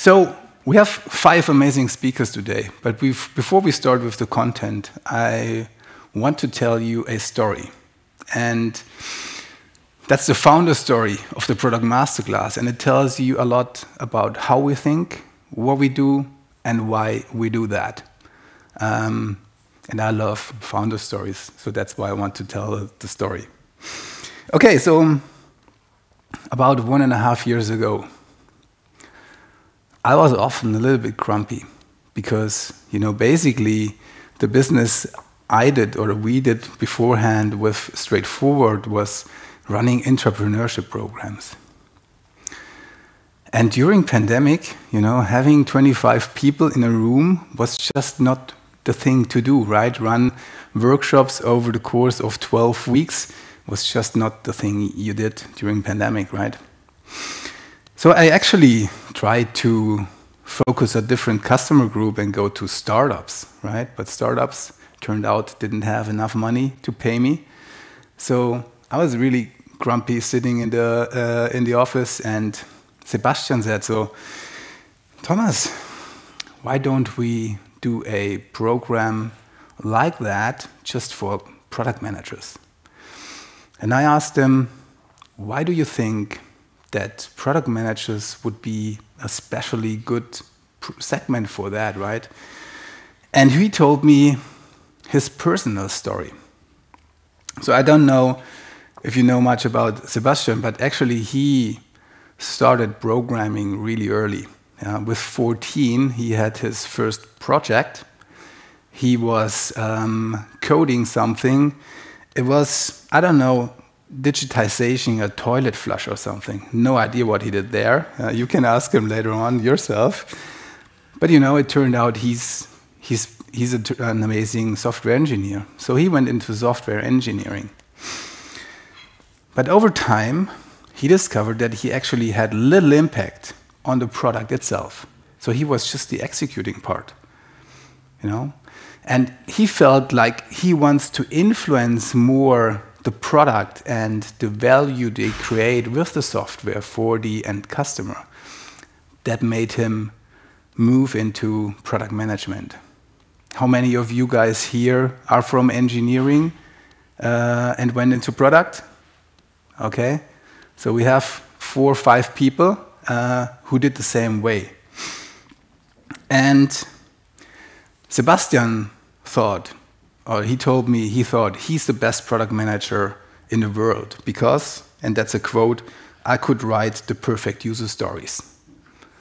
So we have 5 amazing speakers today, but before we start with the content, I want to tell you a story. And that's the founder story of the Product Masterclass, and it tells you a lot about how we think, what we do, and why we do that. And I love founder stories, so that's why I want to tell the story. Okay, so about 1.5 years ago, I was often a little bit grumpy because, basically the business I did or we did beforehand with Straightforward was running entrepreneurship programs. And during pandemic, having 25 people in a room was just not the thing to do, right? Run workshops over the course of 12 weeks was just not the thing you did during pandemic, right? So I actually tried to focus a different customer group and go to startups, right? But startups turned out didn't have enough money to pay me. So I was really grumpy sitting in the office, and Sebastian said, so, Thomas, why don't we do a program like that just for product managers? And I asked him, why do you think that product managers would be a especially good segment for that, right? And he told me his personal story. So I don't know if you know much about Sebastian, but actually he started programming really early. With 14, he had his first project. He was coding something. It was, I don't know, digitization a toilet flush or something. No idea what he did there. You can ask him later on yourself. But it turned out he's an amazing software engineer. So he went into software engineering. But over time, he discovered that he actually had little impact on the product itself. So he was just the executing part, And he felt like he wants to influence more the product and the value they create with the software for the end customer. That made him move into product management. How many of you guys here are from engineering and went into product? Okay, so we have 4 or 5 people who did the same way. And Sebastian thought, or he told me he thought he's the best product manager in the world because, and that's a quote, I could write the perfect user stories.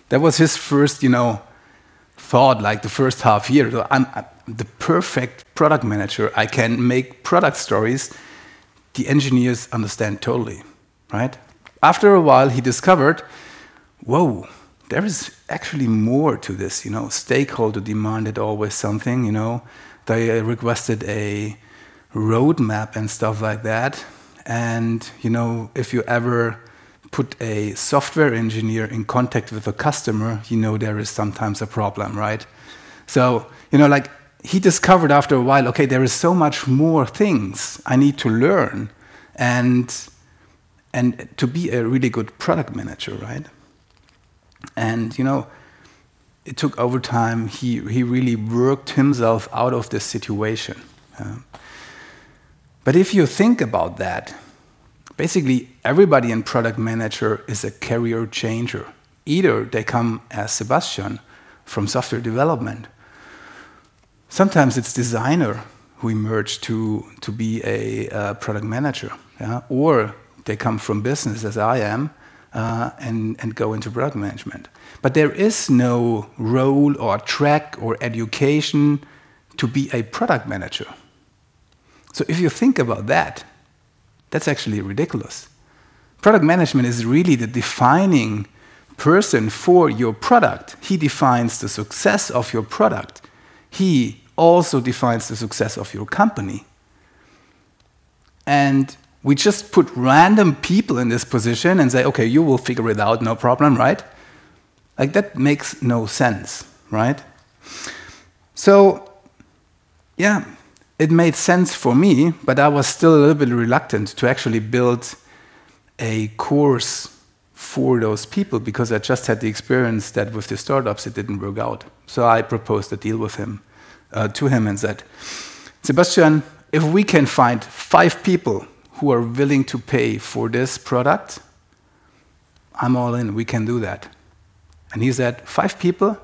That was his first, thought, like the first half year. So I'm the perfect product manager. I can make product stories the engineers understand totally, right? After a while, he discovered, whoa, there is actually more to this, Stakeholder demanded always something, They requested a roadmap and stuff like that. And, if you ever put a software engineer in contact with a customer, there is sometimes a problem, right? So, he discovered after a while, okay, there is so much more things I need to learn and to be a really good product manager, right? And, it took over time. He really worked himself out of this situation. But if you think about that, basically everybody in product manager is a career changer. Either they come as Sebastian from software development. Sometimes it's designer who emerge to be a product manager, or they come from business as I am and go into product management. But there is no role or track or education to be a product manager. So if you think about that, that's actually ridiculous. Product management is really the defining person for your product. He defines the success of your product. He also defines the success of your company. And we just put random people in this position and say, okay, you will figure it out, no problem, right? Like, that makes no sense, right? So, yeah, it made sense for me, but I was still a little bit reluctant to actually build a course for those people because I just had the experience that with the startups it didn't work out. So I proposed a deal with him, to him, and said, Sebastian, if we can find 5 people who are willing to pay for this product, I'm all in, we can do that. And he said, 5 people,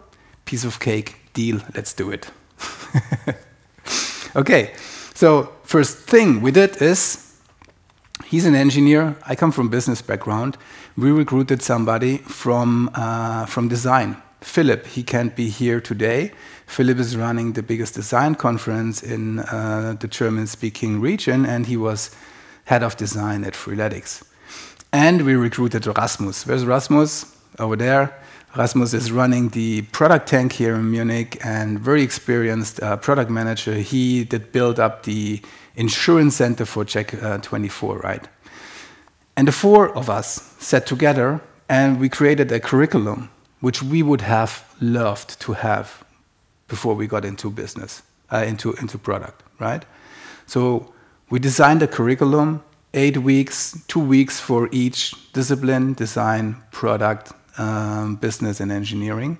piece of cake, deal, let's do it. Okay, so first thing we did is, he's an engineer, I come from business background, we recruited somebody from design. Philip, he can't be here today. Philip is running the biggest design conference in the German-speaking region, and he was head of design at Freeletics. And we recruited Rasmus. Where's Rasmus? Over there. Rasmus is running the product tank here in Munich and very experienced product manager. He did build up the insurance center for Check24, right? And the 4 of us sat together and we created a curriculum which we would have loved to have before we got into business, into product, right? So we designed a curriculum, 8 weeks, 2 weeks for each discipline, design, product, business and engineering.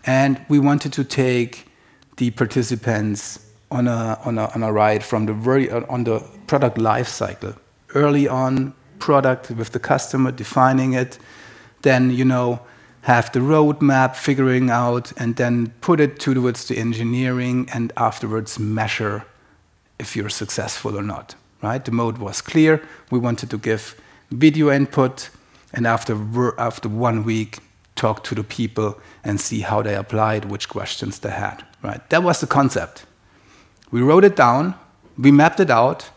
And we wanted to take the participants on a ride from on the product life cycle. Early on, product with the customer, defining it, then, have the roadmap, figuring out, and then put it towards the engineering, and afterwards measure if you're successful or not, right? The mode was clear. We wanted to give video input, and after 1 week, talk to the people and see how they applied, which questions they had, right? That was the concept. We wrote it down, we mapped it out,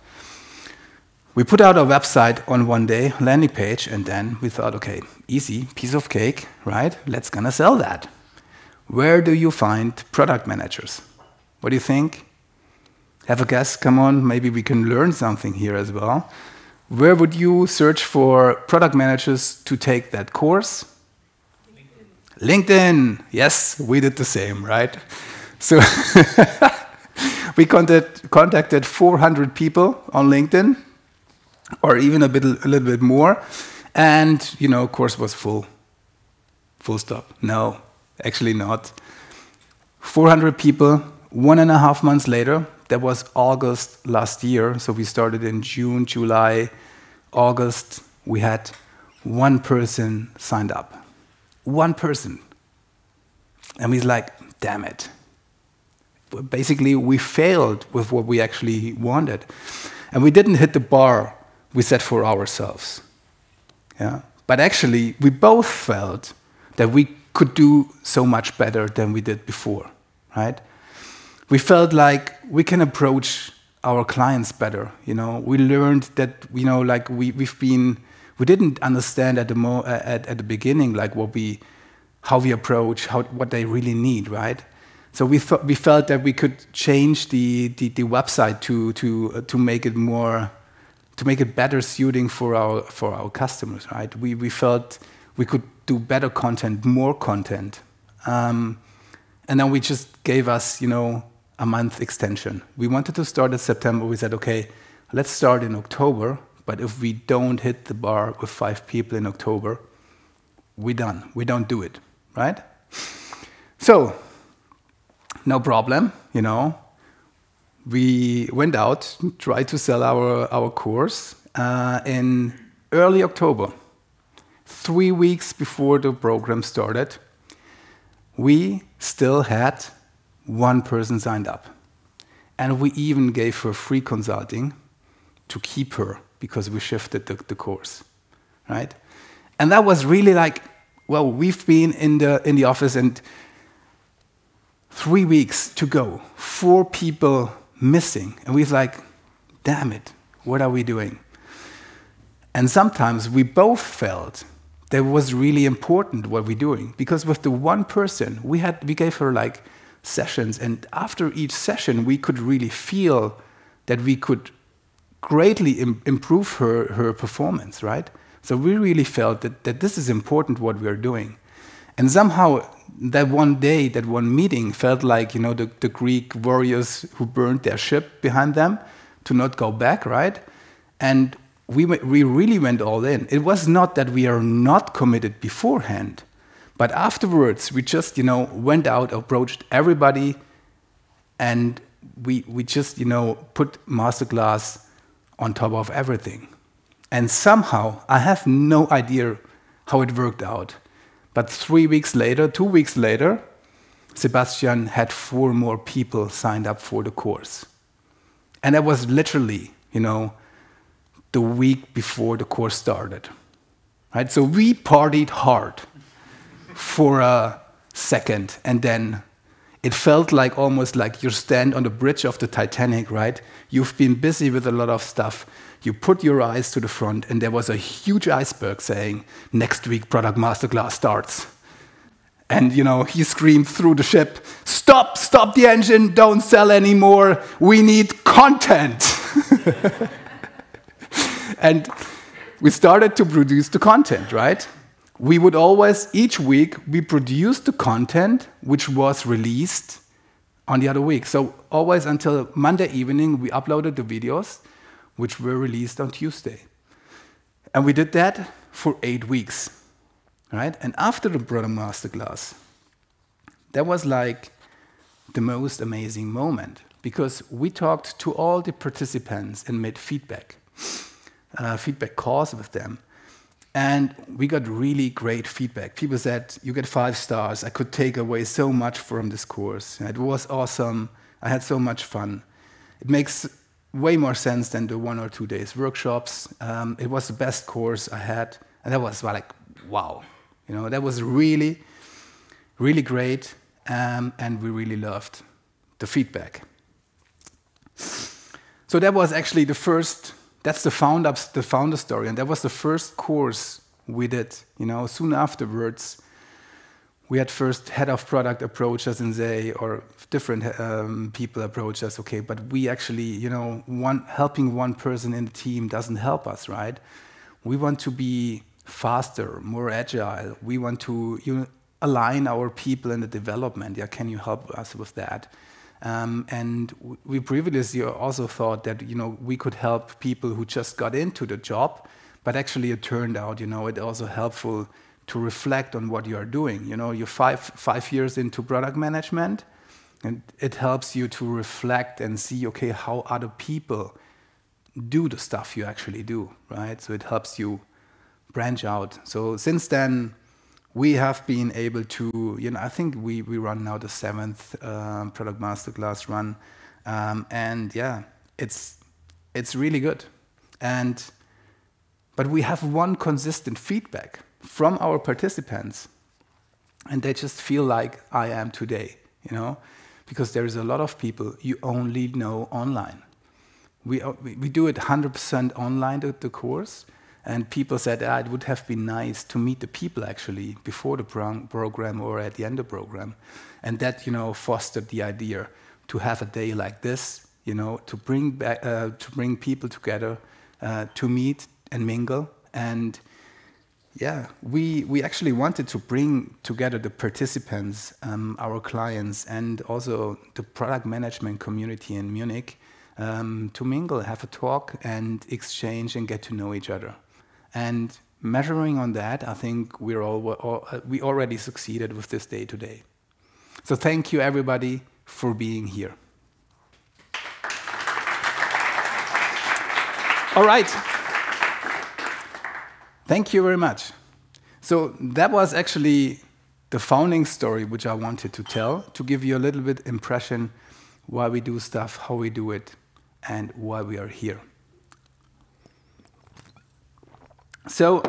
we put out our website on one day, landing page, and then we thought, okay, easy, piece of cake, right? Let's gonna sell that. Where do you find product managers? What do you think? Have a guess, come on, maybe we can learn something here as well. Where would you search for product managers to take that course? LinkedIn. Yes, we did the same, right? So we contacted 400 people on LinkedIn, or even a little bit more, and course was full. Full stop. No, actually not. 400 people. 1.5 months later, that was August last year. So we started in June, July, August. We had 1 person signed up. 1 person. And we're like, damn it. Basically, we failed with what we actually wanted. And we didn't hit the bar we set for ourselves. Yeah? But actually, we both felt that we could do so much better than we did before, right? We felt like we can approach our clients better. We learned that we didn't understand at the beginning like how we approach, what they really need, right? So we felt that we could change the website to make it more, to make it better suiting for our customers, right? We felt we could do better content, more content, and then we just gave us a month extension. We wanted to start in September. We said, okay, let's start in October. But if we don't hit the bar with 5 people in October, we're done. We don't do it, right? So, no problem, We went out, tried to sell our course in early October, 3 weeks before the program started. We still had 1 person signed up. And we even gave her free consulting to keep her, because we shifted the course, right? And that was really like, well, we've been in the office and 3 weeks to go, 4 people missing, and we're like, damn it, what are we doing? And sometimes we both felt that it was really important what we're doing, because with the 1 person, we gave her like sessions, and after each session, we could really feel that we could greatly improve her performance, right? So we really felt that this is important what we are doing. And somehow that one day, that one meeting felt like, the Greek warriors who burned their ship behind them to not go back, right? And we really went all in. It was not that we are not committed beforehand, but afterwards we just, went out, approached everybody, and we just, put Masterclass on top of everything. And somehow, I have no idea how it worked out. But 2 weeks later, Sebastian had 4 more people signed up for the course. And that was literally, the week before the course started. Right? So we partied hard for a second, and then it felt like almost like you stand on the bridge of the Titanic, right? You've been busy with a lot of stuff. You put your eyes to the front, and there was a huge iceberg saying, next week, Product Masterclass starts. And, he screamed through the ship, stop the engine, don't sell anymore, we need content. And we started to produce the content, right? We would always, each week, we produced the content which was released on the other week. So always until Monday evening, we uploaded the videos which were released on Tuesday. And we did that for 8 weeks, right? And after the Product Masterclass, that was like the most amazing moment, because we talked to all the participants and made feedback calls with them. And we got really great feedback. People said, you get 5 stars. I could take away so much from this course. It was awesome. I had so much fun. It makes way more sense than the 1 or 2 days workshops. It was the best course I had. And that was like, wow. That was really, really great. And we really loved the feedback. So that was actually the first. That's the founder story, and that was the first course we did. Soon afterwards, we had first head of product approach us and say, or different people approach us. Okay, but we actually, helping one person in the team doesn't help us, right? We want to be faster, more agile. We want to align our people in the development. Yeah, can you help us with that? And we previously also thought that we could help people who just got into the job, but actually it turned out it's also helpful to reflect on what you are doing. You're five years into product management, and it helps you to reflect and see, okay, how other people do the stuff you actually do, right? So it helps you branch out. So since then, we have been able to, I think we run now the 7th Product Masterclass run. And yeah, it's really good. But we have one consistent feedback from our participants. And they just feel like I am today, because there is a lot of people you only know online. We do it 100% online, the course. And people said, it would have been nice to meet the people actually before the program or at the end of the program. And that, fostered the idea to have a day like this, to bring people together, to meet and mingle. And yeah, we actually wanted to bring together the participants, our clients, and also the product management community in Munich to mingle, have a talk, and exchange and get to know each other. And measuring on that, I think we already succeeded with this day today. So thank you, everybody, for being here. All right. Thank you very much. So that was actually the founding story which I wanted to tell, to give you a little bit impression why we do stuff, how we do it, and why we are here. So